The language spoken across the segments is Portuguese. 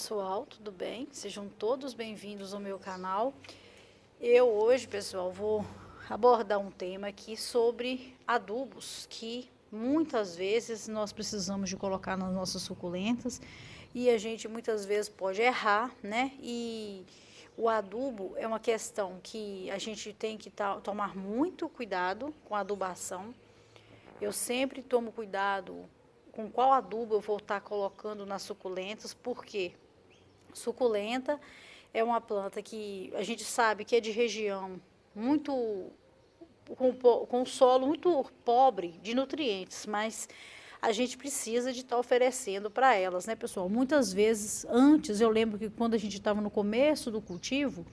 pessoal, tudo bem? Sejam todos bem-vindos ao meu canal. Eu hoje, pessoal, vou abordar um tema aqui sobre adubos que muitas vezes nós precisamos de colocar nas nossas suculentas e a gente muitas vezes pode errar, né? E o adubo é uma questão que a gente tem que tomar muito cuidado com a adubação. Eu sempre tomo cuidado com qual adubo eu vou estar colocando nas suculentas, porque suculenta é uma planta que a gente sabe que é de região muito com solo muito pobre de nutrientes, mas a gente precisa de estar oferecendo para elas, né, pessoal? Muitas vezes, antes, eu lembro que quando a gente estava no começo do cultivo,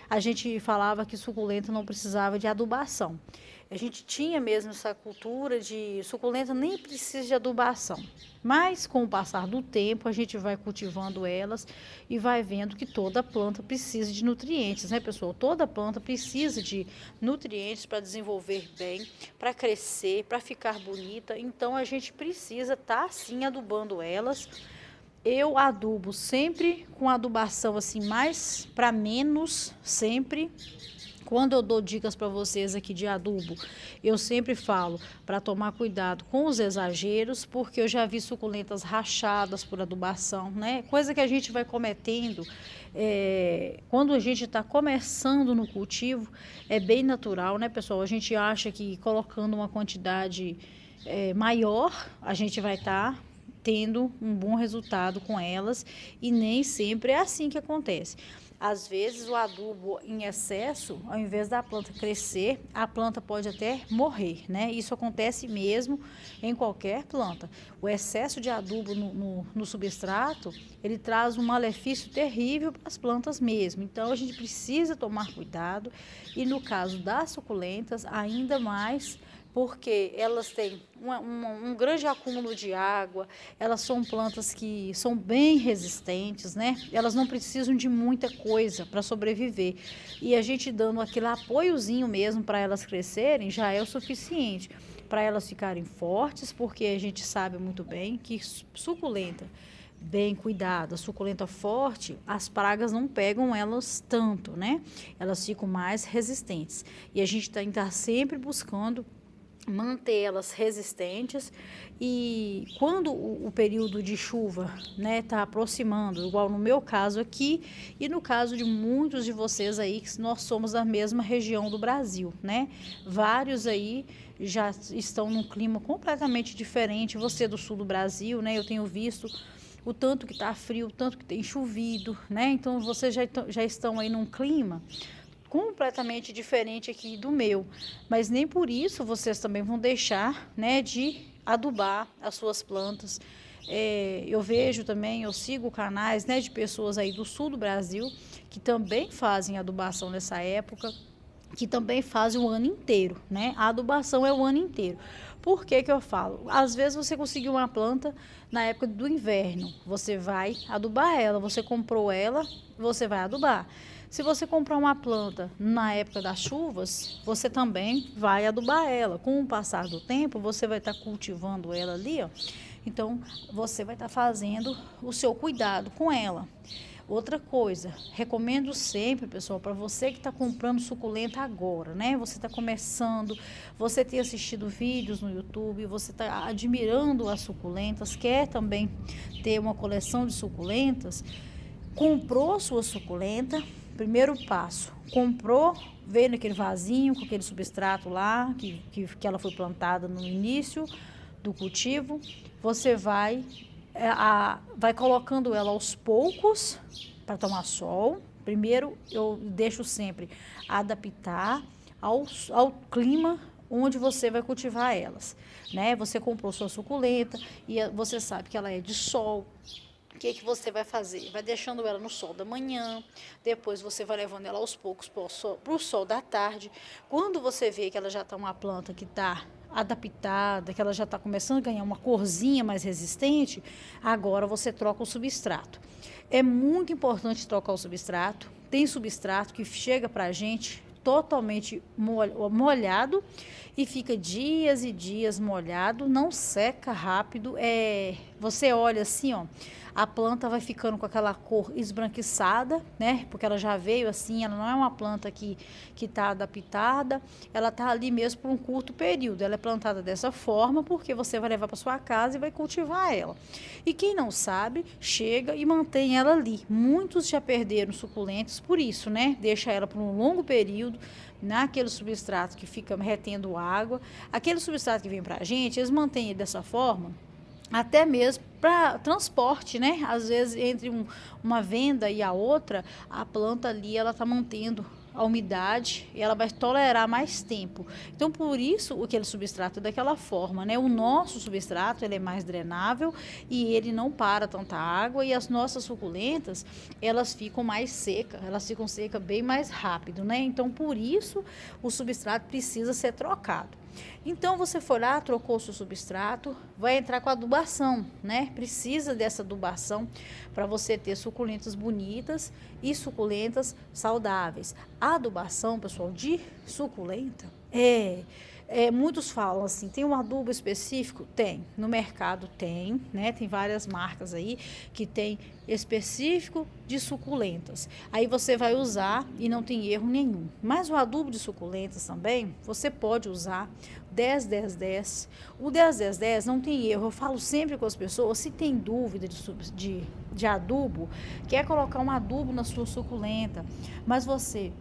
a gente falava que suculenta não precisava de adubação. A gente tinha mesmo essa cultura de suculenta nem precisa de adubação. Mas com o passar do tempo, a gente vai cultivando elas e vai vendo que toda planta precisa de nutrientes, né, pessoal? Toda planta precisa de nutrientes para desenvolver bem, para crescer, para ficar bonita. Então a gente precisa estar sim adubando elas. Eu adubo sempre com adubação assim, mais para menos, sempre. Quando eu dou dicas para vocês aqui de adubo, eu sempre falo para tomar cuidado com os exageros, porque eu já vi suculentas rachadas por adubação, né? Coisa que a gente vai cometendo quando a gente está começando no cultivo, é bem natural, né, pessoal? A gente acha que colocando uma quantidade maior, a gente vai estar tendo um bom resultado com elas, e nem sempre é assim que acontece. Às vezes o adubo em excesso, ao invés da planta crescer, a planta pode até morrer, né? Isso acontece mesmo em qualquer planta. O excesso de adubo no substrato, ele traz um malefício terrível para as plantas mesmo. Então a gente precisa tomar cuidado, e no caso das suculentas, ainda mais, porque elas têm um grande acúmulo de água, elas são plantas que são bem resistentes, né? Elas não precisam de muita coisa para sobreviver. E a gente dando aquele apoiozinho mesmo para elas crescerem já é o suficiente para elas ficarem fortes, porque a gente sabe muito bem que suculenta bem cuidada, suculenta forte, as pragas não pegam elas tanto, né? Elas ficam mais resistentes. E a gente tem que estar sempre buscando manter elas resistentes. E quando o período de chuva, né, tá aproximando, igual no meu caso aqui e no caso de muitos de vocês aí, que nós somos da mesma região do Brasil, né? Vários aí já estão num clima completamente diferente. Você do sul do Brasil, né? Eu tenho visto o tanto que tá frio, o tanto que tem chovido, né? Então vocês já estão aí num clima completamente diferente aqui do meu, mas nem por isso vocês também vão deixar, né, de adubar as suas plantas. Eu vejo também, eu sigo canais, né, de pessoas aí do sul do Brasil que também fazem adubação nessa época, que também fazem o ano inteiro, né? A adubação é o ano inteiro. Por que que eu falo? Às vezes você conseguiu uma planta na época do inverno, você vai adubar ela, você comprou ela, você vai adubar. Se você comprar uma planta na época das chuvas, você também vai adubar ela. Com o passar do tempo, você vai estar cultivando ela ali, ó. Então, você vai estar fazendo o seu cuidado com ela. Outra coisa, recomendo sempre, pessoal, para você que está comprando suculenta agora, né? Você está começando, você tem assistido vídeos no YouTube, você está admirando as suculentas, quer também ter uma coleção de suculentas, comprou sua suculenta, primeiro passo, comprou, veio naquele vasinho com aquele substrato lá, que ela foi plantada no início do cultivo, você vai colocando ela aos poucos para tomar sol. Primeiro eu deixo sempre adaptar ao clima onde você vai cultivar elas, né? Você comprou sua suculenta e você sabe que ela é de sol. O que você vai fazer? Vai deixando ela no sol da manhã, depois você vai levando ela aos poucos para o sol da tarde. Quando você vê que ela já está uma planta que está adaptada, que ela já está começando a ganhar uma corzinha mais resistente, agora você troca o substrato. É muito importante trocar o substrato. Tem substrato que chega para a gente totalmente molhado e fica dias e dias molhado, não seca rápido, Você olha assim, ó, a planta vai ficando com aquela cor esbranquiçada, né? Porque ela já veio assim, ela não é uma planta que tá adaptada, ela tá ali mesmo por um curto período. Ela é plantada dessa forma porque você vai levar para sua casa e vai cultivar ela. E quem não sabe, chega e mantém ela ali. Muitos já perderam suculentas por isso, né? Deixa ela por um longo período naquele substrato que fica retendo água. Aquele substrato que vem pra gente, eles mantêm ele dessa forma até mesmo para transporte, né? Às vezes entre uma venda e a outra, a planta ali ela tá mantendo a umidade e ela vai tolerar mais tempo. Então, por isso, aquele substrato é daquela forma, né? O nosso substrato, ele é mais drenável e ele não para tanta água e as nossas suculentas, elas ficam mais secas, elas ficam secas bem mais rápido, né? Então, por isso, o substrato precisa ser trocado. Então você foi lá, trocou o seu substrato, vai entrar com a adubação, né? Precisa dessa adubação para você ter suculentas bonitas e suculentas saudáveis. A adubação, pessoal, de suculenta muitos falam assim, tem um adubo específico? Tem, no mercado tem, né? Tem várias marcas aí que tem específico de suculentas. Aí você vai usar e não tem erro nenhum. Mas o adubo de suculentas também, você pode usar 10-10-10. O 10-10-10 não tem erro. Eu falo sempre com as pessoas, se tem dúvida de adubo, quer colocar um adubo na sua suculenta, mas você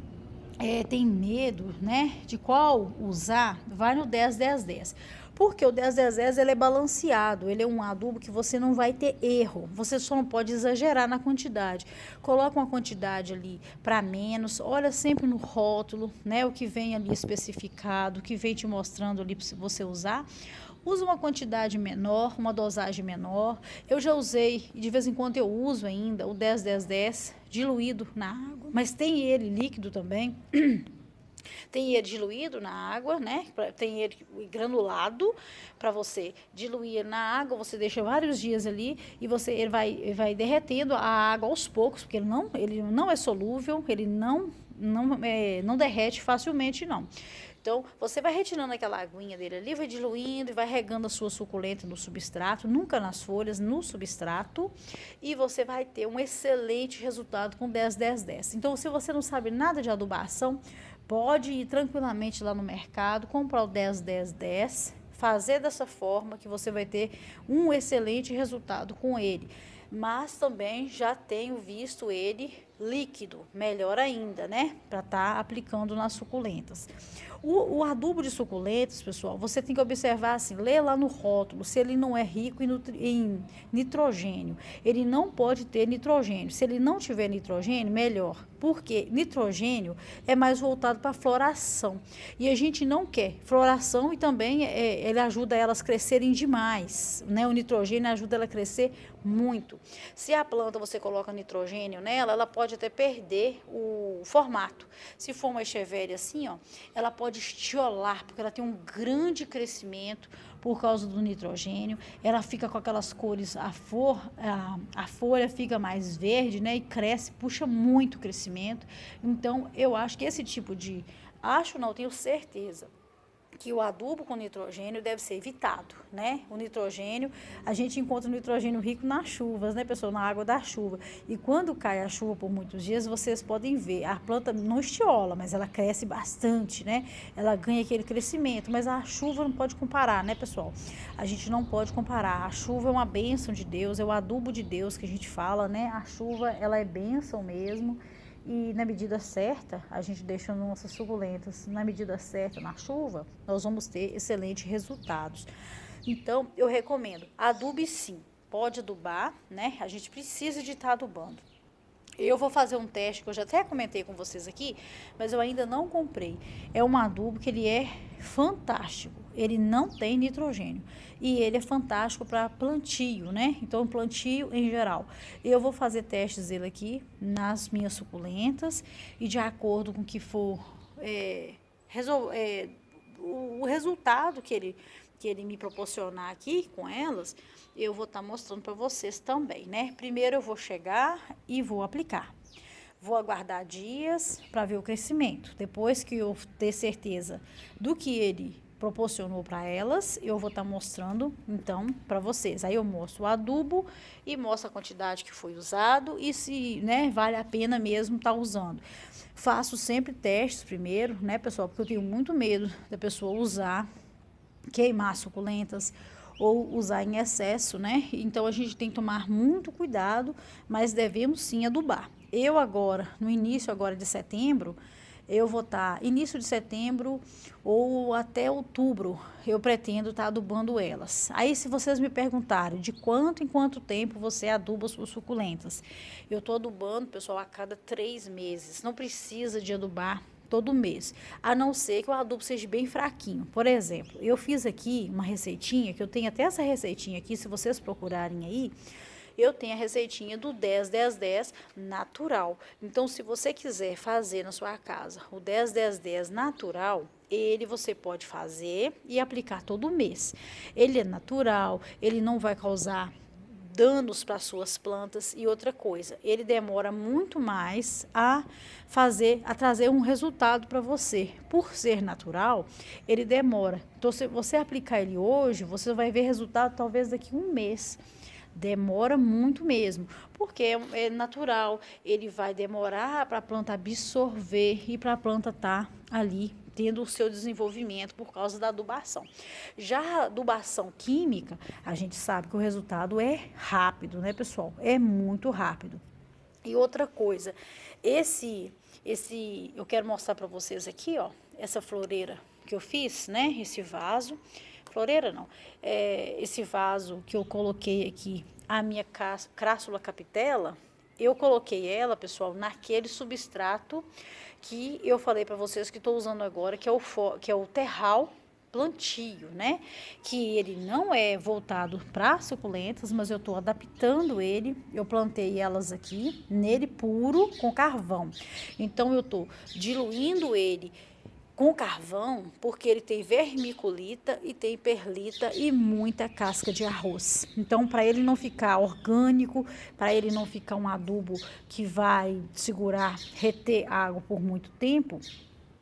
tem medo, né, de qual usar, vai no 10-10-10. Porque o 10-10-10 ele é balanceado, ele é um adubo que você não vai ter erro, você só não pode exagerar na quantidade. Coloca uma quantidade ali para menos, olha sempre no rótulo, né, o que vem ali especificado, o que vem te mostrando ali para você usar. Usa uma quantidade menor, uma dosagem menor. Eu já usei, e de vez em quando eu uso ainda, o 10-10-10 diluído na água, mas tem ele líquido também. Tem ele diluído na água, né? Tem ele granulado para você diluir na água. Você deixa vários dias ali e ele vai derretendo a água aos poucos, porque ele não é solúvel, ele não derrete facilmente, não. Então, você vai retirando aquela aguinha dele ali, vai diluindo e vai regando a sua suculenta no substrato, nunca nas folhas, no substrato, e você vai ter um excelente resultado com 10-10-10. Então, se você não sabe nada de adubação, pode ir tranquilamente lá no mercado, comprar o 10-10-10, fazer dessa forma que você vai ter um excelente resultado com ele. Mas também já tenho visto ele líquido, melhor ainda, né? Para estar aplicando nas suculentas. O adubo de suculentas, pessoal, você tem que observar assim, lê lá no rótulo, se ele não é rico em nitrogênio. Ele não pode ter nitrogênio. Se ele não tiver nitrogênio, melhor. Porque nitrogênio é mais voltado para floração. E a gente não quer floração e também ele ajuda elas a crescerem demais, né? O nitrogênio ajuda ela a crescer muito. Se a planta você coloca nitrogênio nela, ela pode até perder o formato. Se for uma echeveria assim, ó, ela pode estiolar, porque ela tem um grande crescimento por causa do nitrogênio. Ela fica com aquelas cores, a folha fica mais verde, né? E cresce, puxa muito o crescimento. Então, eu acho que esse tipo de... tenho certeza que o adubo com nitrogênio deve ser evitado, né? O nitrogênio, a gente encontra o nitrogênio rico nas chuvas, né, pessoal? Na água da chuva. E quando cai a chuva por muitos dias, vocês podem ver, a planta não estiola, mas ela cresce bastante, né? Ela ganha aquele crescimento, mas a chuva não pode comparar, né, pessoal? A gente não pode comparar. A chuva é uma bênção de Deus, é o adubo de Deus que a gente fala, né? A chuva, ela é bênção mesmo. E na medida certa, a gente deixa nossas suculentas na medida certa, na chuva, nós vamos ter excelentes resultados. Então, eu recomendo, adube sim, pode adubar, né? A gente precisa de estar adubando. Eu vou fazer um teste que eu já até comentei com vocês aqui, mas eu ainda não comprei. É um adubo que ele é fantástico. Ele não tem nitrogênio e ele é fantástico para plantio, né? Então, plantio em geral. Eu vou fazer testes dele aqui nas minhas suculentas e de acordo com o que for o resultado que ele me proporcionar aqui com elas, eu vou estar mostrando para vocês também, né? Primeiro eu vou chegar e vou aplicar. Vou aguardar dias para ver o crescimento. Depois que eu ter certeza do que ele proporcionou para elas, eu vou estar mostrando então para vocês. Aí eu mostro o adubo e mostro a quantidade que foi usado e se, né, vale a pena mesmo estar usando. Faço sempre testes primeiro, né, pessoal, porque eu tenho muito medo da pessoa usar, queimar suculentas ou usar em excesso, né? Então a gente tem que tomar muito cuidado, mas devemos sim adubar. Eu agora, no início agora de setembro, eu vou estar, início de setembro ou até outubro, eu pretendo estar adubando elas. Aí, se vocês me perguntarem de quanto em quanto tempo você aduba as suas suculentas, eu estou adubando, pessoal, a cada 3 meses. Não precisa de adubar todo mês, a não ser que o adubo seja bem fraquinho. Por exemplo, eu fiz aqui uma receitinha, que eu tenho até essa receitinha aqui, se vocês procurarem aí, eu tenho a receitinha do 10-10-10 natural. Então, se você quiser fazer na sua casa o 10-10-10 natural, ele você pode fazer e aplicar todo mês. Ele é natural, ele não vai causar danos para suas plantas e outra coisa, ele demora muito mais a trazer um resultado para você. Por ser natural, ele demora. Então, se você aplicar ele hoje, você vai ver resultado talvez daqui a um mês. Demora muito mesmo, porque é natural, ele vai demorar para a planta absorver e para a planta estar ali tendo o seu desenvolvimento por causa da adubação. Já a adubação química, a gente sabe que o resultado é rápido, né, pessoal? É muito rápido. E outra coisa, eu quero mostrar para vocês aqui, ó, essa floreira que eu fiz, né, esse vaso. Floreira não, esse vaso que eu coloquei aqui, a minha crassula capitela, eu coloquei ela, pessoal, naquele substrato que eu falei para vocês que estou usando agora, que é o terral plantio, né? Que ele não é voltado para suculentas, mas eu estou adaptando ele. Eu plantei elas aqui nele puro com carvão. Então eu estou diluindo ele com carvão, porque ele tem vermiculita e tem perlita e muita casca de arroz. Então, para ele não ficar orgânico, para ele não ficar um adubo que vai segurar, reter água por muito tempo,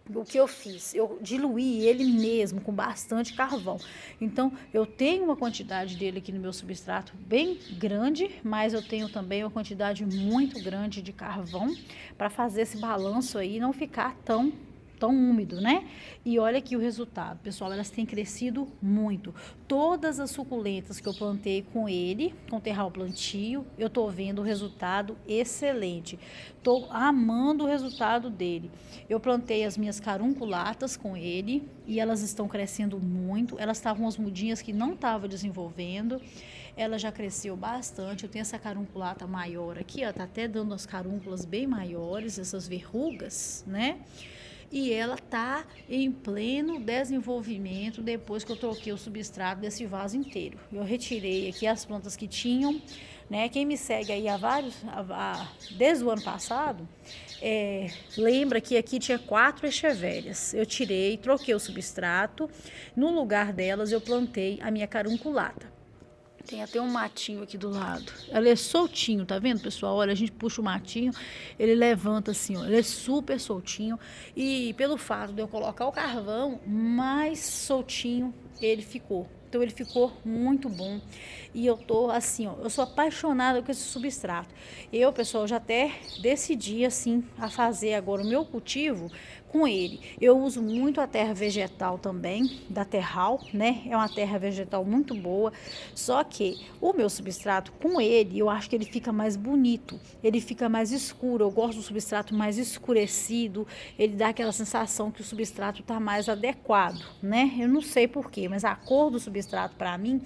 o que eu fiz? Eu diluí ele mesmo com bastante carvão. Então, eu tenho uma quantidade dele aqui no meu substrato bem grande, mas eu tenho também uma quantidade muito grande de carvão para fazer esse balanço aí, não ficar tão úmido, né? E olha aqui o resultado, pessoal, elas têm crescido muito. Todas as suculentas que eu plantei com ele, com terral plantio, eu tô vendo o resultado excelente. Tô amando o resultado dele. Eu plantei as minhas carunculatas com ele e elas estão crescendo muito. Elas estavam as mudinhas que não estavam desenvolvendo. Ela já cresceu bastante. Eu tenho essa carunculata maior aqui, ó, tá até dando as carúnculas bem maiores, essas verrugas, né? E ela tá em pleno desenvolvimento depois que eu troquei o substrato desse vaso inteiro. Eu retirei aqui as plantas que tinham, né? Quem me segue aí desde o ano passado, lembra que aqui tinha 4 echevérias. Eu tirei, troquei o substrato. No lugar delas, eu plantei a minha carunculata. Tem até um matinho aqui do lado. Ela é soltinho, tá vendo, pessoal? Olha, a gente puxa o matinho, ele levanta assim, ó. Ele é super soltinho. E pelo fato de eu colocar o carvão, mais soltinho ele ficou. Então, ele ficou muito bom. E eu tô assim, ó, eu sou apaixonada com esse substrato. Eu, pessoal, já até decidi, assim, a fazer agora o meu cultivo com ele. Eu uso muito a terra vegetal também, da Terral, né? É uma terra vegetal muito boa. Só que o meu substrato com ele, eu acho que ele fica mais bonito. Ele fica mais escuro. Eu gosto do substrato mais escurecido. Ele dá aquela sensação que o substrato tá mais adequado, né? Eu não sei porquê, mas a cor do substrato para mim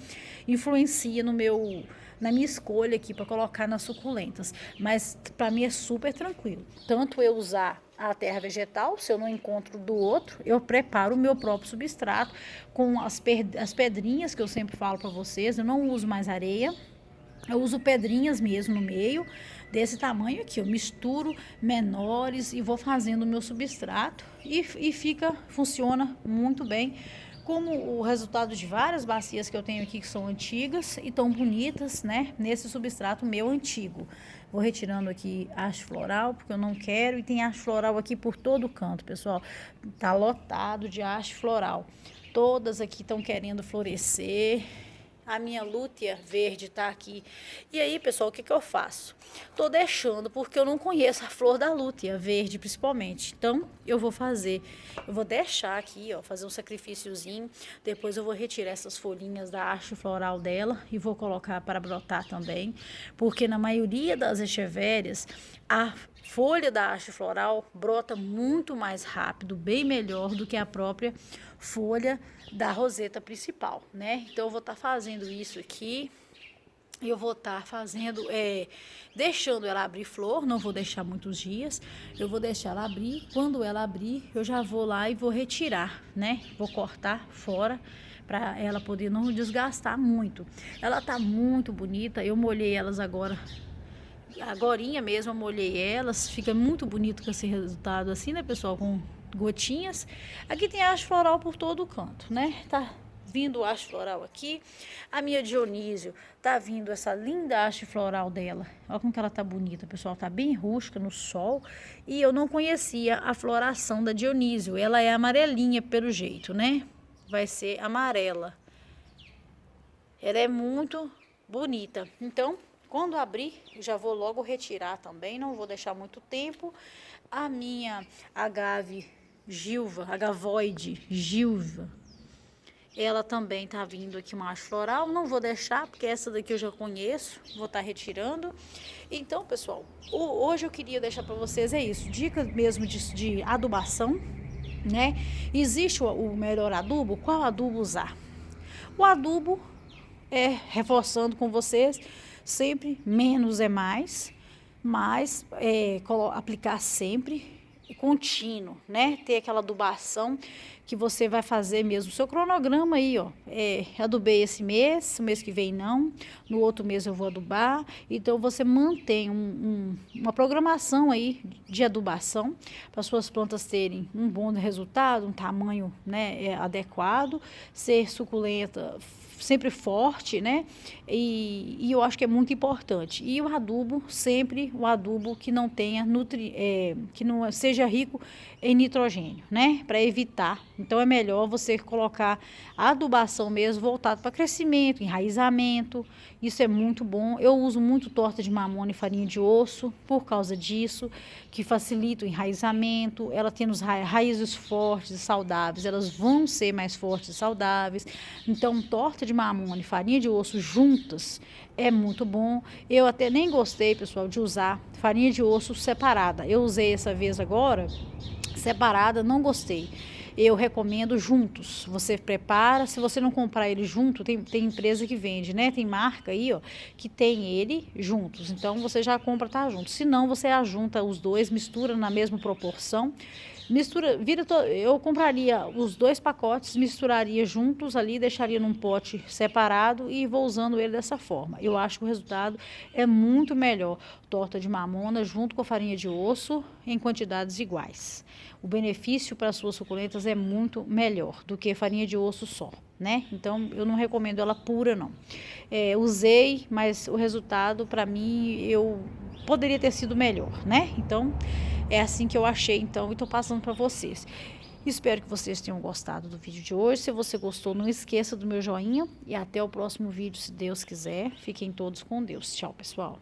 influencia na minha escolha aqui para colocar nas suculentas. Mas para mim é super tranquilo. Tanto eu usar a terra vegetal, se eu não encontro do outro, eu preparo o meu próprio substrato com as pedrinhas que eu sempre falo para vocês. Eu não uso mais areia, eu uso pedrinhas mesmo no meio, desse tamanho aqui. Eu misturo menores e vou fazendo o meu substrato e funciona muito bem. Como o resultado de várias bacias que eu tenho aqui que são antigas e tão bonitas, né? Nesse substrato meu antigo. Vou retirando aqui haste floral, porque eu não quero. E tem haste floral aqui por todo canto, pessoal. Tá lotado de haste floral. Todas aqui estão querendo florescer. A minha lútea verde tá aqui. E aí, pessoal, o que que eu faço? Tô deixando, porque eu não conheço a flor da lútea verde, principalmente. Então, eu vou deixar aqui, ó, fazer um sacrifíciozinho. Depois eu vou retirar essas folhinhas da haste floral dela e vou colocar para brotar também. Porque na maioria das echevérias, a folha da haste floral brota muito mais rápido, bem melhor do que a própria folha da roseta principal, né? Então eu vou estar fazendo isso aqui. Eu vou estar fazendo, deixando ela abrir flor, não vou deixar muitos dias. Eu vou deixar ela abrir. Quando ela abrir, eu já vou lá e vou retirar, né? Vou cortar fora para ela poder não desgastar muito. Ela tá muito bonita. Eu molhei elas agorinha mesmo, eu molhei elas. Fica muito bonito com esse resultado assim, né, pessoal? Com gotinhas. Aqui tem haste floral por todo o canto, né? Tá vindo haste floral aqui. A minha Dionísio tá vindo essa linda haste floral dela. Olha como que ela tá bonita, pessoal. Tá bem rústica no sol. E eu não conhecia a floração da Dionísio. Ela é amarelinha pelo jeito, né? Vai ser amarela. Ela é muito bonita. Então, quando abrir, já vou logo retirar também. Não vou deixar muito tempo. A minha agave Gilva, agavoide Gilva, ela também tá vindo aqui uma haste floral. Não vou deixar, porque essa daqui eu já conheço. Vou estar retirando. Então, pessoal, hoje eu queria deixar para vocês isso. Dica mesmo de adubação, né? Existe o melhor adubo? Qual adubo usar? O adubo reforçando com vocês, sempre menos é mais, mas aplicar sempre contínuo, né? Ter aquela adubação que você vai fazer mesmo. O seu cronograma aí, ó. Adubei esse mês, o mês que vem não. No outro mês eu vou adubar. Então, você mantém uma programação aí de adubação para suas plantas terem um bom resultado, um tamanho, né, adequado, ser suculenta, sempre forte, né? E eu acho que é muito importante. E o adubo, sempre o adubo que não tenha que não seja rico em nitrogênio, né? Para evitar. Então é melhor você colocar a adubação mesmo voltada para crescimento, enraizamento. Isso é muito bom. Eu uso muito torta de mamona e farinha de osso por causa disso, que facilita o enraizamento. Ela tem os raízes fortes e saudáveis, elas vão ser mais fortes e saudáveis. Então, torta de mamona e farinha de osso juntas é muito bom. Eu até nem gostei, pessoal, de usar farinha de osso separada. Eu usei essa vez agora separada, não gostei. Eu recomendo juntos. Você prepara, se você não comprar ele junto, tem empresa que vende, né? Tem marca aí, ó, que tem ele juntos. Então você já compra, tá junto. Se não, você ajunta os dois, mistura na mesma proporção. Eu compraria os 2 pacotes, misturaria juntos ali, deixaria num pote separado e vou usando ele dessa forma. Eu acho que o resultado é muito melhor. Torta de mamona junto com a farinha de osso em quantidades iguais. O benefício para as suas suculentas é muito melhor do que farinha de osso só, né? Então, eu não recomendo ela pura, não. Usei, mas o resultado, para mim, poderia ter sido melhor, né? Então, é assim que eu achei, então, e tô passando para vocês. Espero que vocês tenham gostado do vídeo de hoje. Se você gostou, não esqueça do meu joinha e até o próximo vídeo, se Deus quiser. Fiquem todos com Deus. Tchau, pessoal.